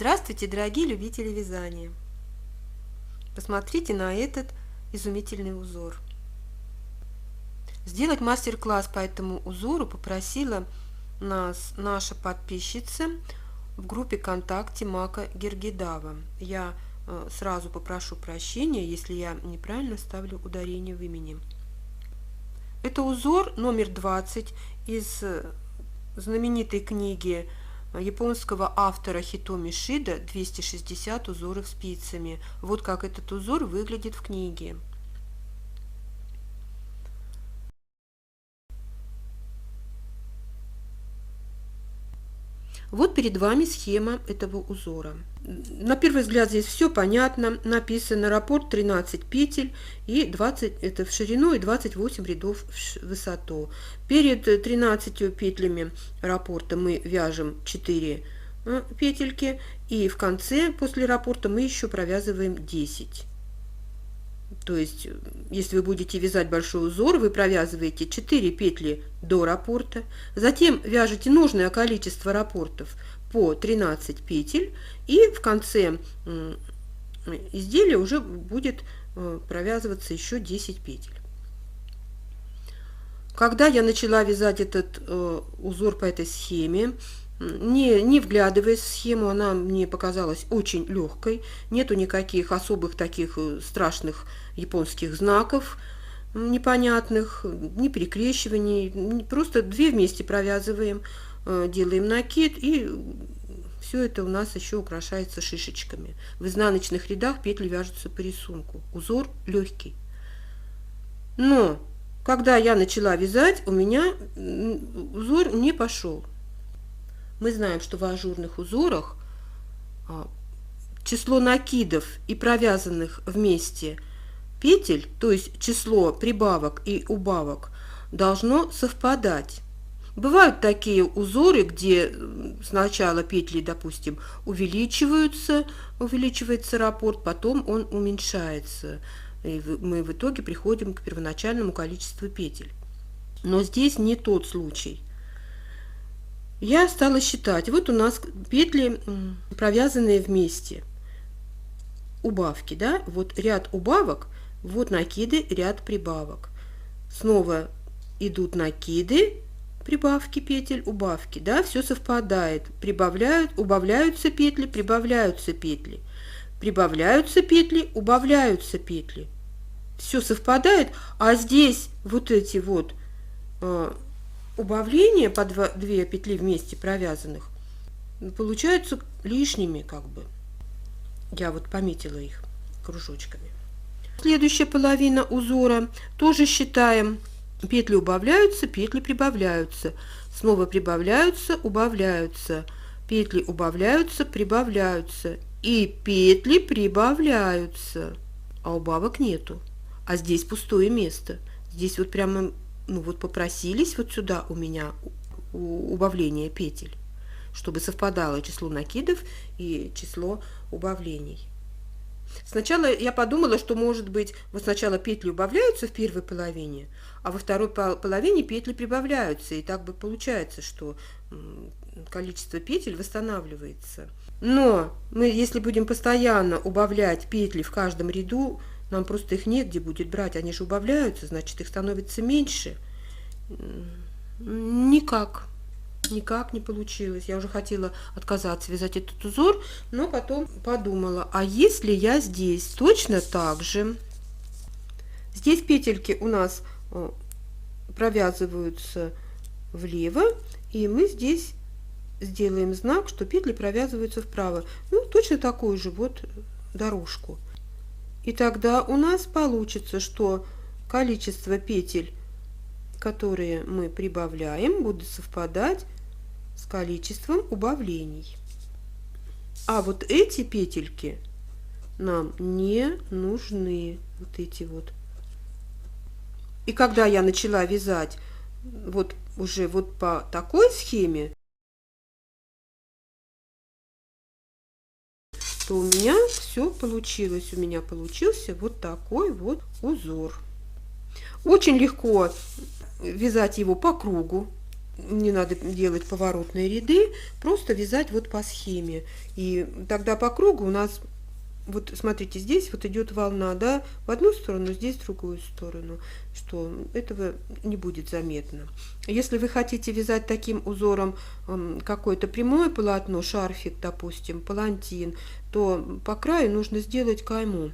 Здравствуйте, дорогие любители вязания! Посмотрите на этот изумительный узор. Сделать мастер-класс по этому узору попросила нас наша подписчица в группе ВКонтакте Мака Гергедава. Я сразу попрошу прощения, если я неправильно ставлю ударение в имени. Это узор номер 20 из знаменитой книги японского автора Хитоми Шида «260 узоров спицами». Вот как этот узор выглядит в книге. Вот перед вами схема этого узора. На первый взгляд здесь все понятно. Написано раппорт 13 петель и 20 это в ширину и 28 рядов в высоту. Перед 13 петлями раппорта мы вяжем 4 петельки, и в конце после раппорта мы еще провязываем 10. То есть, если вы будете вязать большой узор, вы провязываете 4 петли до раппорта, затем вяжете нужное количество раппортов по 13 петель, и в конце изделия уже будет провязываться еще 10 петель. Когда я начала вязать этот узор по этой схеме, не вглядываясь в схему, она мне показалась очень легкой, нету никаких особых таких страшных японских знаков непонятных, ни перекрещиваний, просто 2 вместе провязываем, делаем накид, и все это у нас еще украшается шишечками. В изнаночных рядах петли вяжутся по рисунку. Узор легкий. Но когда я начала вязать, у меня узор не пошел. Мы знаем, что в ажурных узорах число накидов и провязанных вместе петель, то есть число прибавок и убавок, должно совпадать. Бывают такие узоры, где сначала петли, допустим, увеличивается раппорт, потом он уменьшается, и мы в итоге приходим к первоначальному количеству петель. Но здесь не тот случай. Я стала считать. Вот у нас петли, провязанные вместе. Убавки, да? Вот ряд убавок, вот накиды, ряд прибавок. Снова идут накиды, прибавки петель, убавки, да? Все совпадает. Убавляются петли, прибавляются петли. Прибавляются петли, убавляются петли. Все совпадает, а здесь вот эти вот убавления по 2 петли вместе провязанных получаются лишними, как бы. Я вот пометила их кружочками. Следующая половина узора тоже считаем. Петли убавляются, петли прибавляются. Снова прибавляются, убавляются. Петли убавляются, прибавляются. И петли прибавляются. А убавок нету. А здесь пустое место. Здесь вот прямо попросились вот сюда у меня убавление петель, чтобы совпадало число накидов и число убавлений. Сначала я подумала, что, может быть, вот сначала петли убавляются в первой половине, а во второй половине петли прибавляются, и так бы получается, что количество петель восстанавливается. Но мы, если будем постоянно убавлять петли в каждом ряду, нам просто их негде будет брать, они же убавляются, значит, их становится меньше. Никак не получилось. Я уже хотела отказаться вязать этот узор, но потом подумала, а если я здесь точно так же? Здесь петельки у нас провязываются влево, и мы здесь сделаем знак, что петли провязываются вправо. Точно такую же вот дорожку. И тогда у нас получится, что количество петель, которые мы прибавляем, будут совпадать с количеством убавлений. А вот эти петельки нам не нужны. Вот эти вот. И когда я начала вязать вот уже вот по такой схеме, то у меня все получилось. У меня получился вот такой вот узор. Очень легко вязать его по кругу. не надо делать поворотные ряды, просто вязать вот по схеме. И тогда по кругу у нас, вот смотрите, здесь вот идет волна, да, в одну сторону, здесь в другую сторону, что этого не будет заметно. Если вы хотите вязать таким узором какое-то прямое полотно, шарфик, допустим, палантин, то по краю нужно сделать кайму.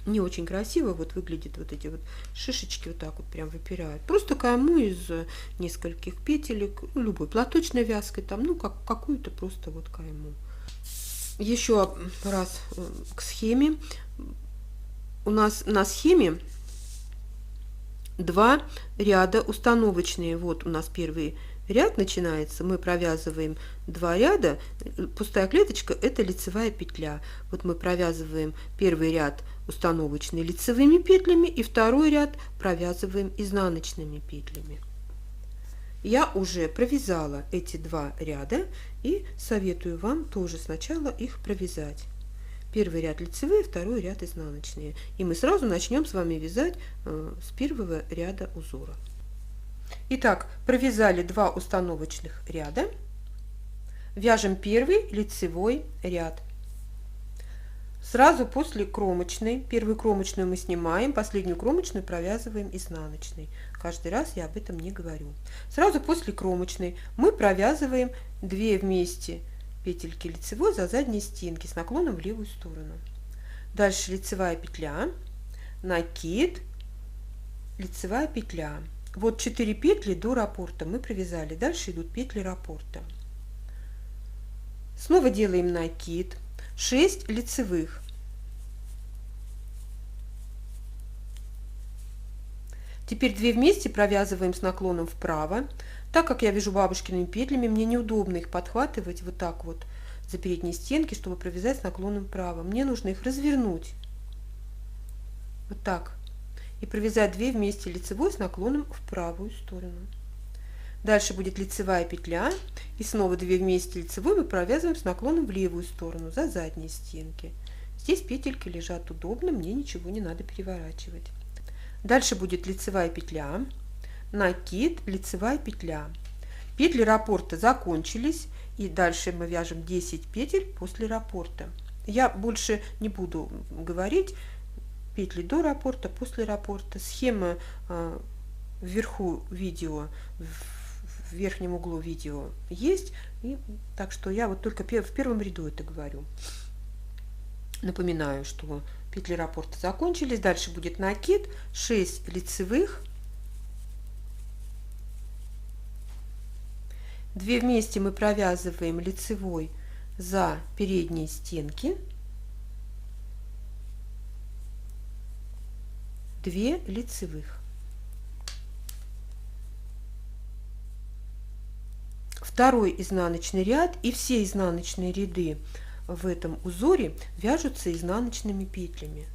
Не очень красиво вот выглядит, вот эти вот шишечки вот так вот прям выпирают. Просто кайму из нескольких петелек, ну, любой платочной вязкой, там, ну, какую-то просто вот кайму. Еще раз к схеме. У нас на схеме два ряда установочные. Вот у нас первый ряд начинается, мы провязываем 2 ряда, пустая клеточка – это лицевая петля. Вот мы провязываем первый ряд установочный лицевыми петлями и второй ряд провязываем изнаночными петлями. Я уже провязала эти 2 ряда и советую вам тоже сначала их провязать. Первый ряд лицевые, второй ряд изнаночные. И мы сразу начнем с вами вязать с первого ряда узора. Итак, провязали 2 установочных ряда. Вяжем первый лицевой ряд. Сразу после кромочной, первую кромочную мы снимаем, последнюю кромочную провязываем изнаночной. Каждый раз я об этом не говорю. Сразу после кромочной мы провязываем 2 вместе петельки лицевой за задней стенки с наклоном в левую сторону. Дальше лицевая петля, накид, лицевая петля. Вот 4 петли до раппорта мы провязали. Дальше идут петли раппорта. Снова делаем накид, 6 лицевых. Теперь 2 вместе провязываем с наклоном вправо. Так как я вяжу бабушкиными петлями, мне неудобно их подхватывать вот так вот за передние стенки, чтобы провязать с наклоном вправо. Мне нужно их развернуть. Вот так. И провязать 2 вместе лицевой с наклоном в правую сторону. Дальше будет лицевая петля. И снова 2 вместе лицевой мы провязываем с наклоном в левую сторону, за задние стенки. Здесь петельки лежат удобно, мне ничего не надо переворачивать. Дальше будет лицевая петля, накид, лицевая петля. Петли раппорта закончились, и дальше мы вяжем 10 петель после раппорта. Я больше не буду говорить петли до раппорта, после раппорта. Схема вверху видео, в верхнем углу видео есть, и так что я вот только в первом ряду это говорю. Напоминаю, что петли раппорта закончились. Дальше будет накид, 6 лицевых, 2 вместе мы провязываем лицевой за передние стенки, 2 лицевых. Второй изнаночный ряд, и все изнаночные ряды в этом узоре вяжутся изнаночными петлями.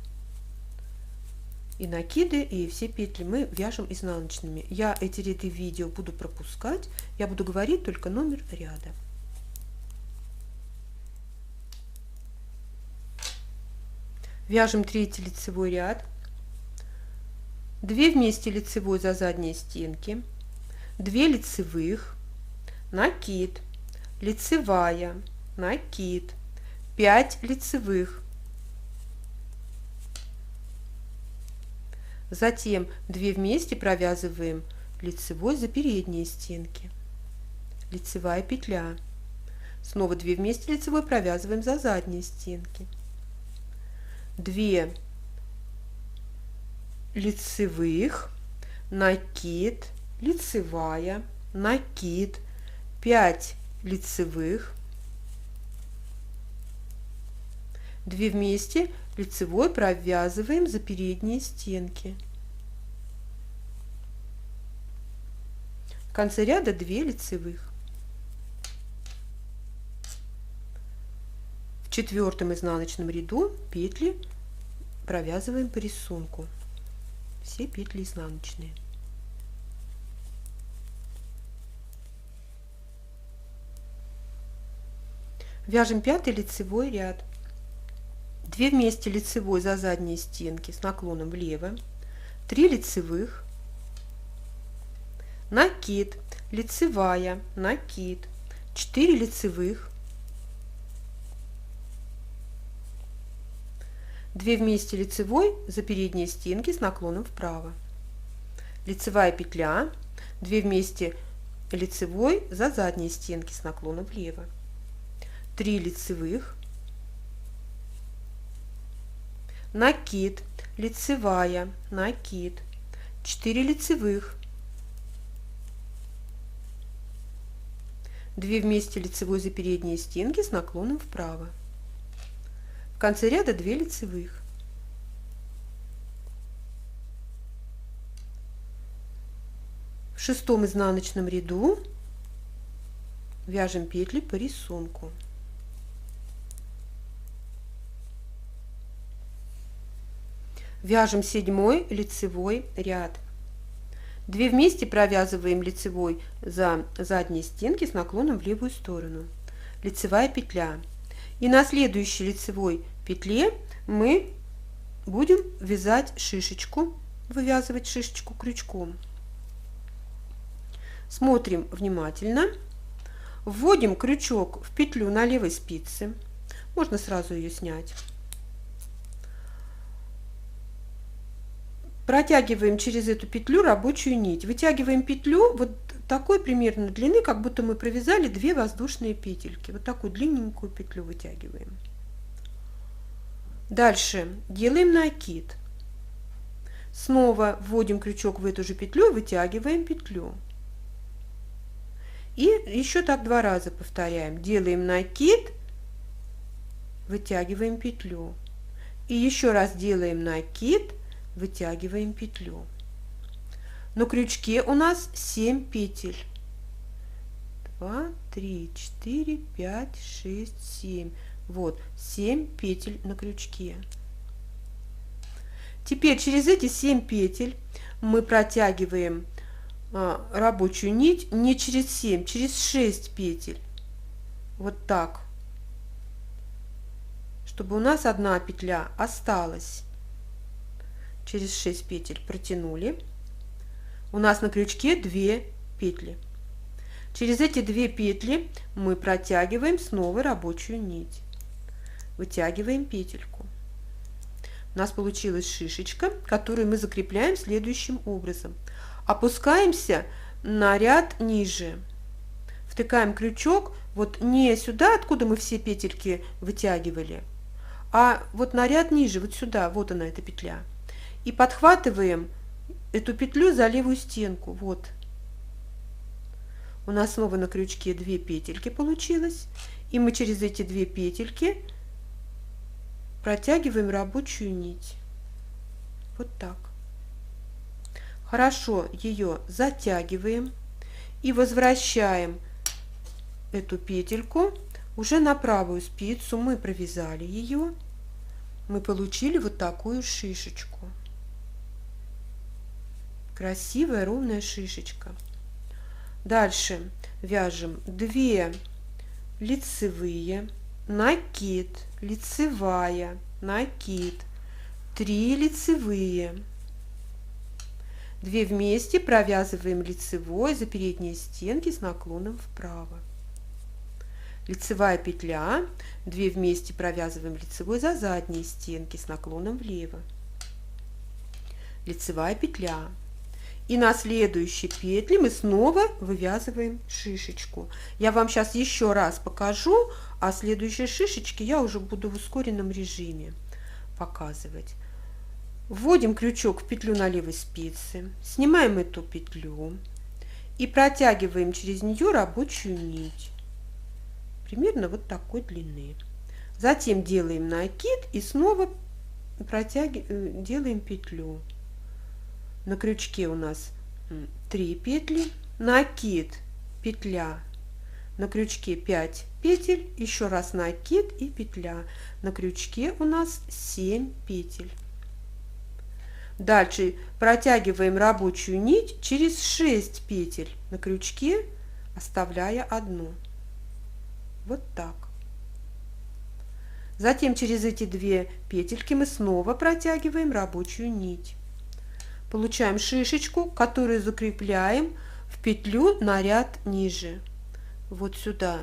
И накиды, и все петли мы вяжем изнаночными. Я эти ряды в видео буду пропускать, я буду говорить только номер ряда. Вяжем 3-й лицевой ряд, 2 вместе лицевой за задние стенки, 2 лицевых, накид, лицевая, накид, 5 лицевых. Затем 2 вместе провязываем лицевой за передние стенки, лицевая петля. Снова 2 вместе лицевой провязываем за задние стенки, 2 лицевых, накид, лицевая, накид, 5 лицевых, 2 вместе лицевой провязываем за передние стенки. В конце ряда 2 лицевых. В 4-м изнаночном ряду петли провязываем по рисунку. Все петли изнаночные. Вяжем 5-й лицевой ряд. 2 вместе лицевой за задние стенки с наклоном влево, 3 лицевых, накид, лицевая, накид, 4 лицевых, 2 вместе лицевой за передние стенки с наклоном вправо, лицевая петля, 2 вместе лицевой за задние стенки с наклоном влево, 3 лицевых, накид, лицевая, накид, 4 лицевых, 2 вместе лицевой за передние стенки с наклоном вправо. В конце ряда 2 лицевых. В шестом изнаночном ряду вяжем петли по рисунку. Вяжем 7 лицевой ряд. 2 вместе провязываем лицевой за задние стенки с наклоном в левую сторону. Лицевая петля. И на следующей лицевой петле мы будем вязать шишечку, вывязывать шишечку крючком. Смотрим внимательно. Вводим крючок в петлю на левой спице. Можно сразу ее снять. Протягиваем через эту петлю рабочую нить. Вытягиваем петлю вот такой примерно длины, как будто мы провязали 2 воздушные петельки. Вот такую длинненькую петлю вытягиваем. Дальше делаем накид. Снова вводим крючок в эту же петлю и вытягиваем петлю. И еще так 2 раза повторяем. Делаем накид, вытягиваем петлю. И еще раз делаем накид, вытягиваем петлю. На крючке у нас 7 петель. 2, 3, 4, 5, 6, 7. Вот 7 петель на крючке. Теперь через эти 7 петель мы протягиваем рабочую нить не через 7, через 6 петель. Вот так. Чтобы у нас одна петля осталась. Через 6 петель протянули. У нас на крючке 2 петли. Через эти 2 петли мы протягиваем снова рабочую нить. Вытягиваем петельку. У нас получилась шишечка, которую мы закрепляем следующим образом. Опускаемся на ряд ниже. Втыкаем крючок вот не сюда, откуда мы все петельки вытягивали, а вот на ряд ниже, вот сюда, вот она, эта петля. И подхватываем эту петлю за левую стенку. Вот. У нас снова на крючке 2 петельки получилось. И мы через эти 2 петельки протягиваем рабочую нить. Вот так. Хорошо ее затягиваем и возвращаем эту петельку уже на правую спицу. Мы провязали ее. Мы получили вот такую шишечку. Красивая ровная шишечка. Дальше вяжем 2 лицевые, накид, лицевая, накид, 3 лицевые, 2 вместе провязываем лицевой за передние стенки с наклоном вправо, лицевая петля, 2 вместе провязываем лицевой за задние стенки с наклоном влево, лицевая петля. И на следующей петле мы снова вывязываем шишечку. Я вам сейчас еще раз покажу, а следующие шишечки я уже буду в ускоренном режиме показывать. Вводим крючок в петлю на левой спице, снимаем эту петлю и протягиваем через нее рабочую нить. Примерно вот такой длины. Затем делаем накид и снова делаем петлю. На крючке у нас 3 петли, накид, петля, на крючке 5 петель, еще раз накид и петля. На крючке у нас 7 петель. Дальше протягиваем рабочую нить через 6 петель на крючке, оставляя одну. Вот так. Затем через эти 2 петельки мы снова протягиваем рабочую нить. Получаем шишечку, которую закрепляем в петлю на ряд ниже. Вот сюда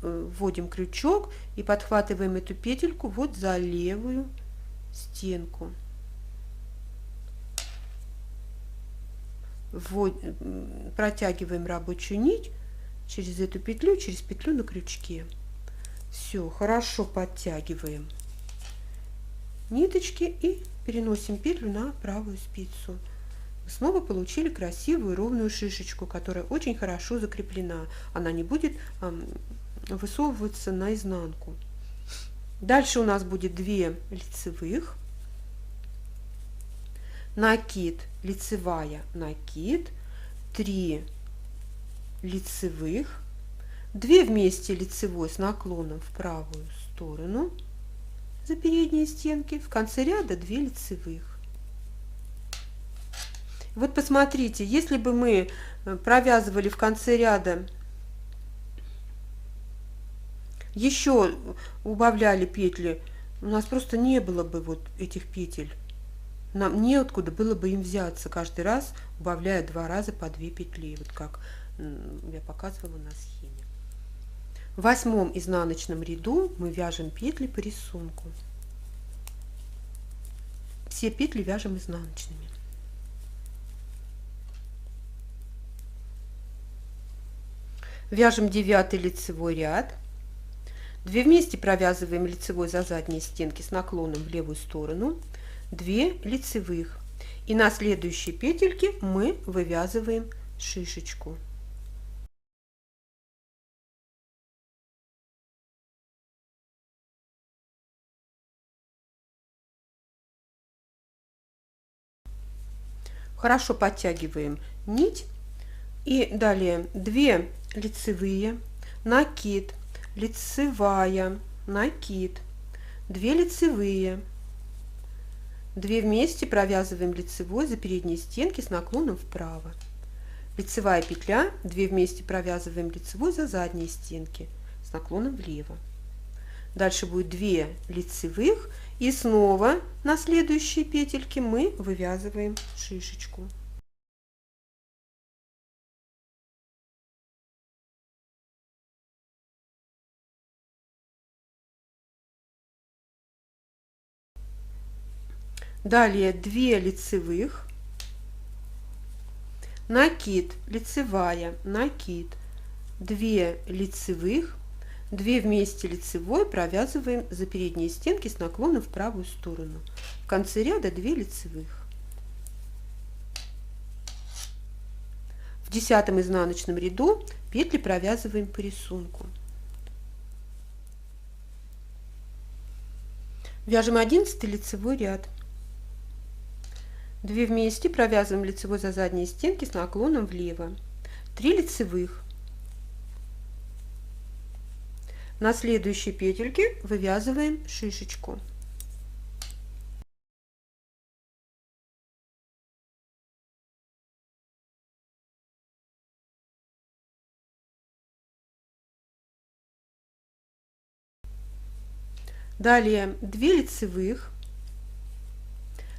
вводим крючок и подхватываем эту петельку вот за левую стенку. Протягиваем рабочую нить через эту петлю, через петлю на крючке. Все, хорошо подтягиваем ниточки и переносим петлю на правую спицу. Снова получили красивую ровную шишечку, которая очень хорошо закреплена. Она не будет высовываться наизнанку. Дальше у нас будет 2 лицевых, накид, лицевая, накид, 3 лицевых, 2 вместе лицевой с наклоном в правую сторону за передние стенки, в конце ряда 2 лицевых. Вот посмотрите, если бы мы провязывали в конце ряда, еще убавляли петли, у нас просто не было бы вот этих петель. Нам неоткуда было бы им взяться, каждый раз убавляя 2 раза по 2 петли, вот как я показывала на схеме. В 8-м изнаночном ряду мы вяжем петли по рисунку. Все петли вяжем изнаночными. Вяжем 9-й лицевой ряд. 2 вместе провязываем лицевой за задние стенки с наклоном в левую сторону, 2 лицевых. И на следующей петельке мы вывязываем шишечку. Хорошо подтягиваем нить. И далее 2 лицевые, накид, лицевая, накид, 2 лицевые, 2 вместе провязываем лицевой за передние стенки с наклоном вправо, лицевая петля, 2 вместе провязываем лицевой за задние стенки с наклоном влево. Дальше будет 2 лицевых, и снова на следующей петельке мы вывязываем шишечку. Далее 2 лицевых, накид, лицевая, накид, 2 лицевых, 2 вместе лицевой провязываем за передние стенки с наклоном в правую сторону. В конце ряда 2 лицевых. В 10-м изнаночном ряду петли провязываем по рисунку. Вяжем 11-й лицевой ряд. 2 вместе провязываем лицевой за задние стенки с наклоном влево, 3 лицевых. На следующей петельке вывязываем шишечку. Далее 2 лицевых,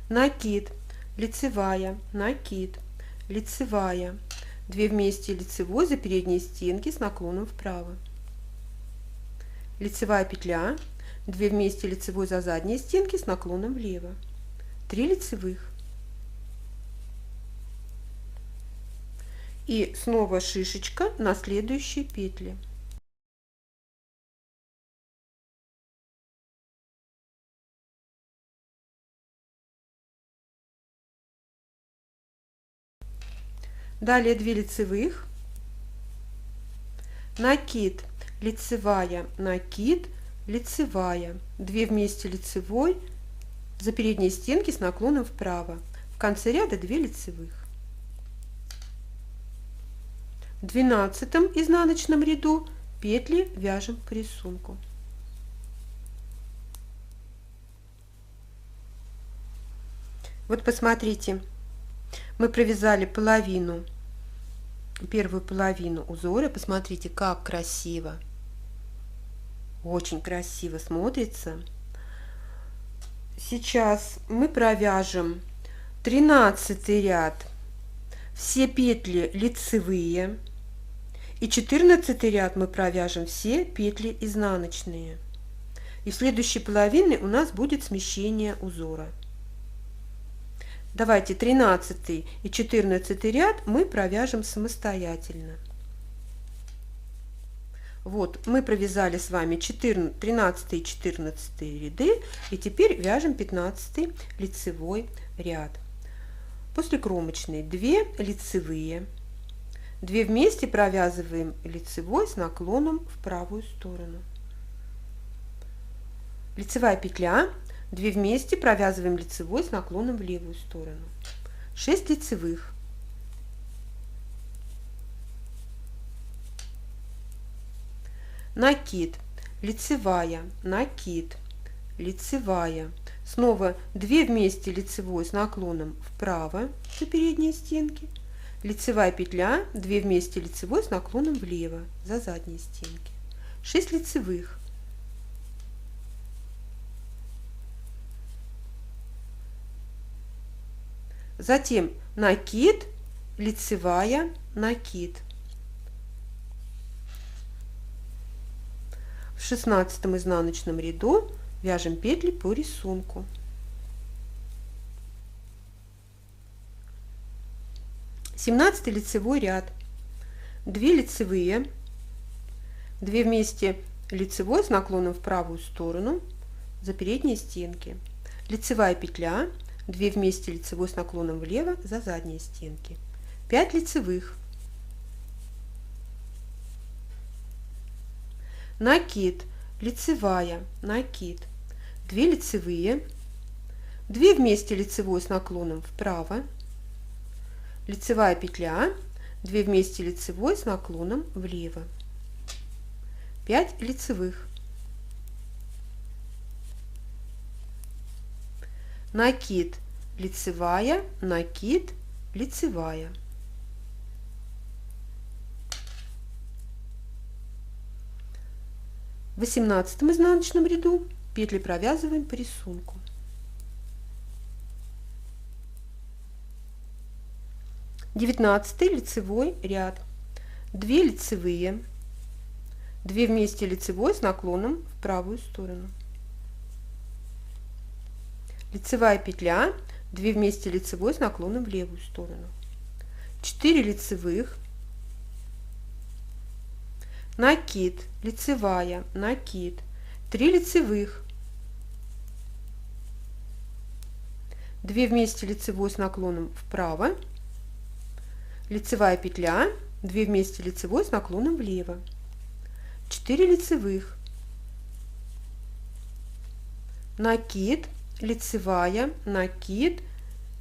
накид, лицевая, накид, лицевая, 2 вместе лицевой за передние стенки с наклоном вправо, лицевая петля, 2 вместе лицевой за задние стенки с наклоном влево, 3 лицевых. И снова шишечка на следующей петле. Далее 2 лицевых, накид, лицевая, накид, лицевая, 2 вместе лицевой за передние стенки с наклоном вправо, в конце ряда 2 лицевых. В 12-м изнаночном ряду петли вяжем по рисунку. Вот посмотрите, мы провязали первую половину узора. Посмотрите, как красиво, очень красиво смотрится. Сейчас мы провяжем 13 ряд все петли лицевые. И 14 ряд мы провяжем все петли изнаночные. И в следующей половине у нас будет смещение узора. Давайте 13 и 14 ряд мы провяжем самостоятельно. Вот, мы провязали с вами 13 и 14 ряды, и теперь вяжем 15 лицевой ряд. После кромочной 2 лицевые, 2 вместе провязываем лицевой с наклоном в правую сторону. Лицевая петля, 2 вместе провязываем лицевой с наклоном в левую сторону. 6 лицевых. Накид, лицевая, накид, лицевая. Снова 2 вместе лицевой с наклоном вправо за передние стенки. Лицевая петля, 2 вместе лицевой с наклоном влево за задние стенки. 6 лицевых. Затем накид, лицевая, накид. В 16 изнаночном ряду вяжем петли по рисунку. Семнадцатый лицевой ряд. 2 лицевые, 2 вместе лицевой с наклоном в правую сторону за передние стенки. Лицевая петля, 2 вместе лицевой с наклоном влево за задние стенки. 5 лицевых. Накид, лицевая, накид. 2 лицевые, 2 вместе лицевой с наклоном вправо. Лицевая петля, 2 вместе лицевой с наклоном влево. 5 лицевых. Накид, лицевая, накид, лицевая. В 18 изнаночном ряду петли провязываем по рисунку. Девятнадцатый лицевой ряд. 2 лицевые, 2 вместе лицевой с наклоном в правую сторону. Лицевая петля, 2 вместе лицевой с наклоном в левую сторону. 4 лицевых. Накид, лицевая, накид. 3 лицевых. 2 вместе лицевой с наклоном вправо. Лицевая петля, 2 вместе лицевой с наклоном влево. 4 лицевых. Накид, лицевая, накид,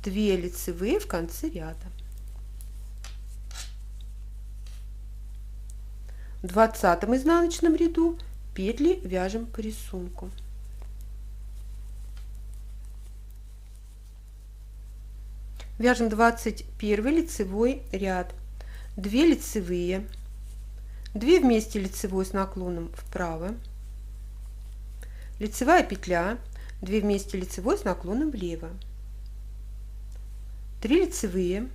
2 лицевые в конце ряда. В 20 изнаночном ряду петли вяжем по рисунку. Вяжем 21 лицевой ряд. 2 лицевые, 2 вместе лицевой с наклоном вправо. Лицевая петля, 2 вместе лицевой с наклоном влево. 3 лицевые.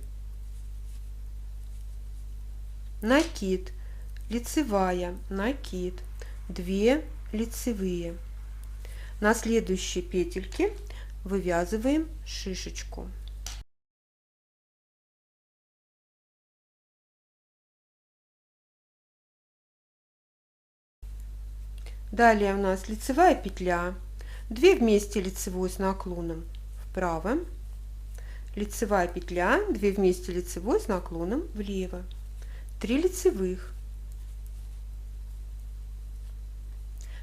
Накид, лицевая, накид, 2 лицевые. На следующей петельке вывязываем шишечку. Далее у нас лицевая петля, 2 вместе лицевой с наклоном вправо, лицевая петля, 2 вместе лицевой с наклоном влево, 3 лицевых.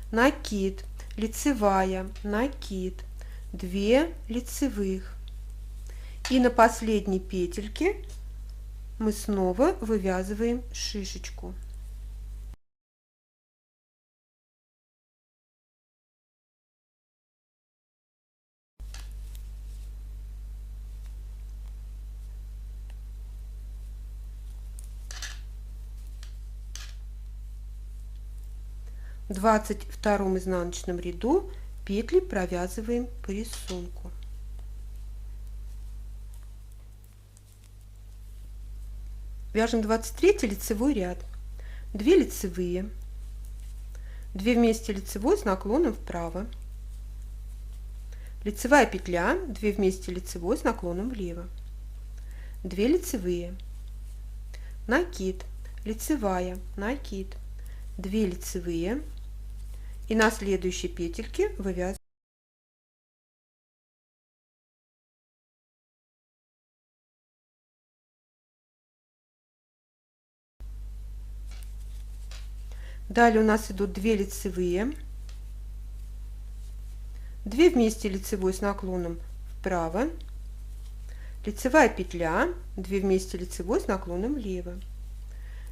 Накид, лицевая, накид, 2 лицевых. И на последней петельке мы снова вывязываем шишечку. В 22 изнаночном ряду петли провязываем по рисунку. Вяжем 23 лицевой ряд. 2 лицевые, 2 вместе лицевой с наклоном вправо, лицевая петля, 2 вместе лицевой с наклоном влево, 2 лицевые, накид, лицевая, накид, 2 лицевые, и на следующей петельке вывязываем. Далее у нас идут 2 лицевые, 2 вместе лицевой с наклоном вправо, лицевая петля, 2 вместе лицевой с наклоном влево,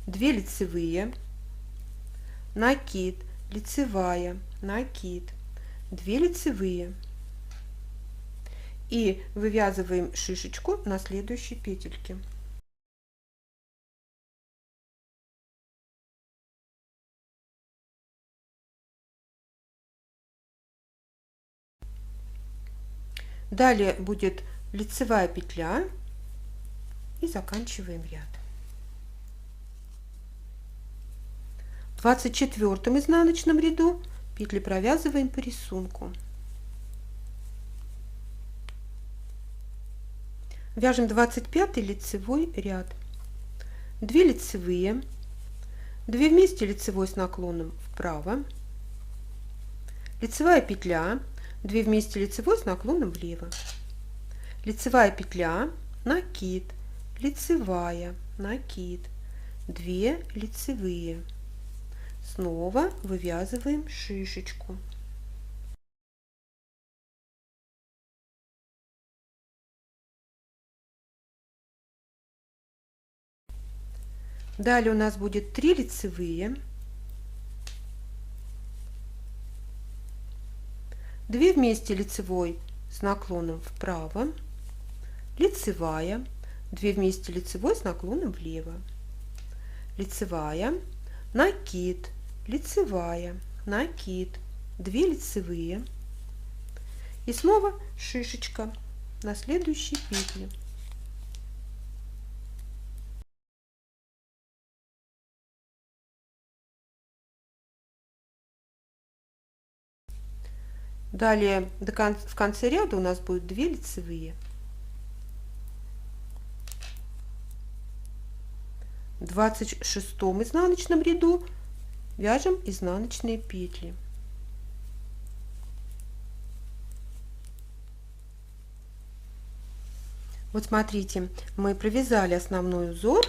2 лицевые, накид, лицевая, накид, 2 лицевые, и вывязываем шишечку на следующей петельке. Далее будет лицевая петля и заканчиваем ряд. В 24 изнаночном ряду петли провязываем по рисунку. Вяжем 25 лицевой ряд. 2 лицевые, 2 вместе лицевой с наклоном вправо, лицевая петля, 2 вместе лицевой с наклоном влево, лицевая петля, накид, лицевая, накид, 2 лицевые, снова вывязываем шишечку. Далее у нас будет 3 лицевые, 2 вместе лицевой с наклоном вправо, лицевая, 2 вместе лицевой с наклоном влево, лицевая, накид, лицевая, накид, 2 лицевые, и снова шишечка на следующей петле. Далее в конце ряда у нас будет 2 лицевые, 26 изнаночном ряду вяжем изнаночные петли. Вот смотрите, мы провязали основной узор.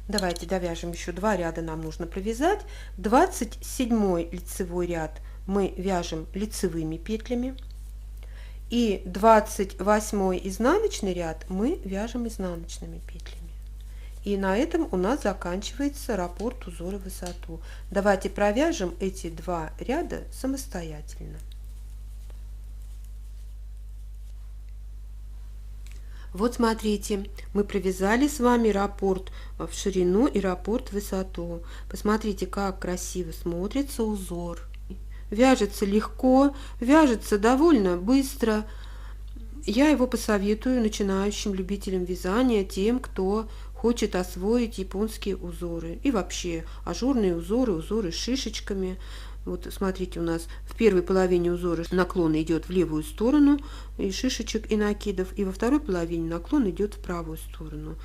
Давайте довяжем еще 2 ряда, нам нужно провязать. 27 лицевой ряд мы вяжем лицевыми петлями, и 28 изнаночный ряд мы вяжем изнаночными петлями. И на этом у нас заканчивается раппорт узора в высоту. Давайте провяжем эти 2 ряда самостоятельно. Вот смотрите, мы провязали с вами раппорт в ширину и раппорт в высоту. Посмотрите, как красиво смотрится узор. Вяжется легко, вяжется довольно быстро. Я его посоветую начинающим любителям вязания, тем, кто хочет освоить японские узоры. И вообще ажурные узоры, узоры с шишечками. Вот смотрите, у нас в первой половине узора наклон идет в левую сторону, и шишечек и накидов, и во второй половине наклон идет в правую сторону.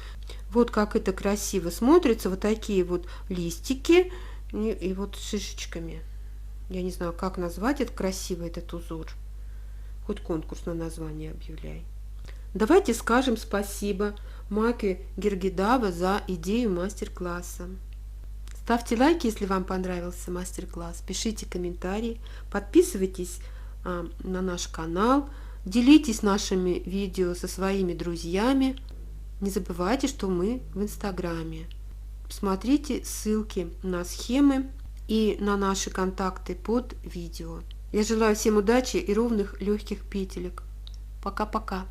Вот как это красиво смотрится, вот такие вот листики и вот с шишечками. Я не знаю, как назвать это красиво, этот узор. Хоть конкурс на название объявляй. Давайте скажем спасибо Маке Гергидава за идею мастер-класса. Ставьте лайки, если вам понравился мастер-класс, пишите комментарии, подписывайтесь на наш канал, делитесь нашими видео со своими друзьями. Не забывайте, что мы в Инстаграме. Смотрите ссылки на схемы и на наши контакты под видео. Я желаю всем удачи и ровных легких петелек. Пока-пока.